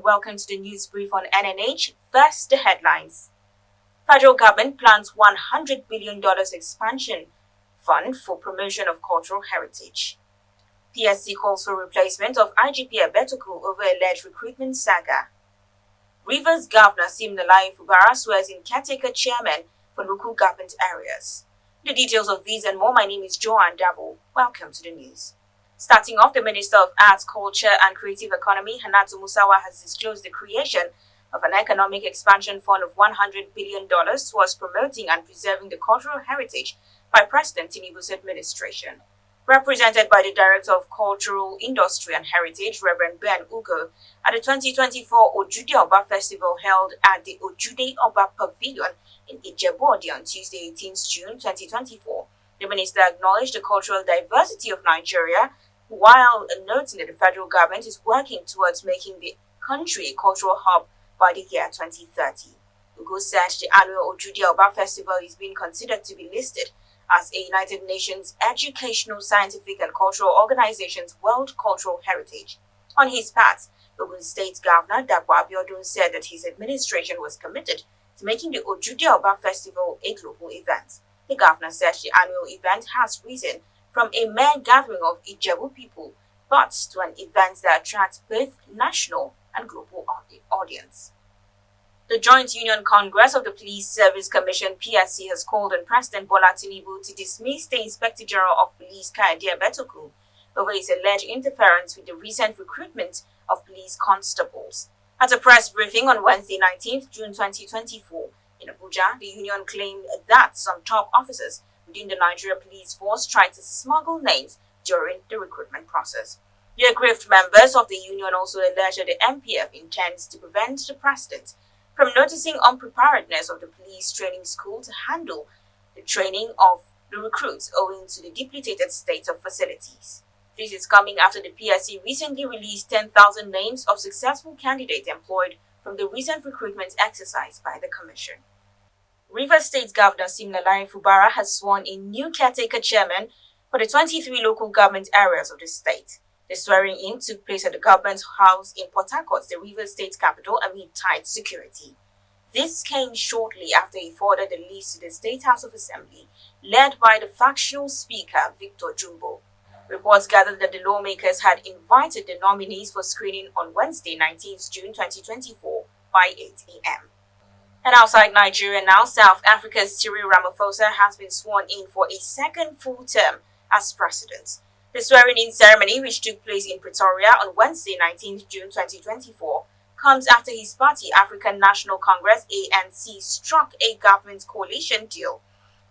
and welcome to the news brief on NNH. First, the headlines. Federal government plans $100 billion expansion fund for promotion of cultural heritage. PSC calls for replacement of IGP Abetoku over alleged recruitment saga. Rivers Governor Siminalayi Fubara swears in caretaker chairman for local government areas. The details of these and more, my name is Joanne Davo. Welcome to the news. Starting off, the Minister of Arts, Culture and Creative Economy, Hannatu Musawa, has disclosed the creation of an economic expansion fund of $100 billion towards promoting and preserving the cultural heritage by President Tinubu's administration. Represented by the Director of Cultural Industry and Heritage, Reverend Ben Ugo, at the 2024 Ojude Oba Festival held at the Ojude Oba Pavilion in Ijebu-Ode on Tuesday, 18th June 2024, the minister acknowledged the cultural diversity of Nigeria, while noting that the federal government is working towards making the country a cultural hub by the year 2030. Ugo said the annual Ojude Oba Festival is being considered to be listed as a United Nations Educational, Scientific and Cultural Organization's World Cultural Heritage. On his part, Ogun State Governor Dapo Abiodun said that his administration was committed to making the Ojude Oba Festival a global event. The governor said the annual event has risen from a mere gathering of Ijebu people, but to an event that attracts both national and global audience. The Joint Union Congress of the Police Service Commission (PSC) has called on President Bola Tinubu to dismiss the Inspector General of Police Kayode Abetoku over his alleged interference with the recent recruitment of police constables. At a press briefing on Wednesday, 19th June 2024, in Abuja, the union claimed that some top officers within the Nigeria Police Force tried to smuggle names during the recruitment process. The aggrieved members of the union also alleged that the NPF intends to prevent the president from noticing unpreparedness of the police training school to handle the training of the recruits owing to the depleted state of facilities. This is coming after the PSC recently released 10,000 names of successful candidates employed from the recent recruitment exercise by the Commission. Rivers State Governor Siminalayi Fubara has sworn in new caretaker chairman for the 23 local government areas of the state. The swearing-in took place at the government house in Port Harcourt, the Rivers State capital, amid tight security. This came shortly after he forwarded the list to the State House of Assembly, led by the factional Speaker, Victor Jumbo. Reports gathered that the lawmakers had invited the nominees for screening on Wednesday, 19th June 2024 by 8 a.m. And outside Nigeria now, South Africa's Cyril Ramaphosa has been sworn in for a second full term as president. The swearing-in ceremony, which took place in Pretoria on Wednesday, 19th June 2024, comes after his party, African National Congress (ANC), struck a government coalition deal.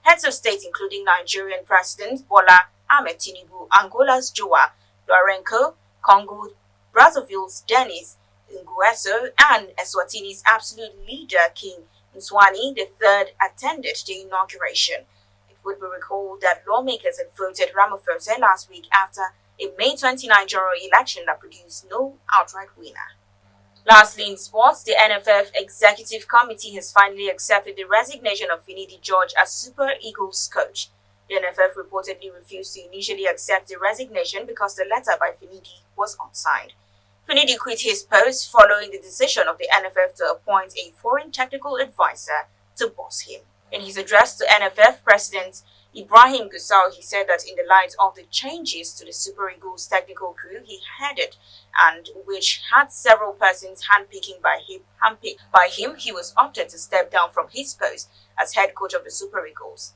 Heads of state, including Nigerian President Bola Ahmed Tinubu, Angola's Joao Lourenço, Congo Brazzaville's Denis Nguesso, and Eswatini's absolute leader King Mswani III attended the inauguration. It would be recalled that lawmakers had voted Ramaphosa last week after a May 29 general election that produced no outright winner. Lastly, in sports, the NFF Executive Committee has finally accepted the resignation of Finidi George as Super Eagles coach. The NFF reportedly refused to initially accept the resignation because the letter by Finidi was unsigned. Finidi quit his post following the decision of the NFF to appoint a foreign technical advisor to boss him. In his address to NFF President Ibrahim Gusau, he said that in the light of the changes to the Super Eagles technical crew he headed, and which had several persons handpicked by him, he was opted to step down from his post as head coach of the Super Eagles.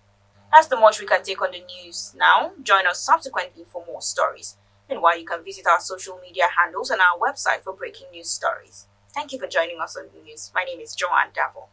That's the much we can take on the news now. Join us subsequently for more stories. Meanwhile, you can visit our social media handles and our website for breaking news stories. Thank you for joining us on the news. My name is Joanne Davo.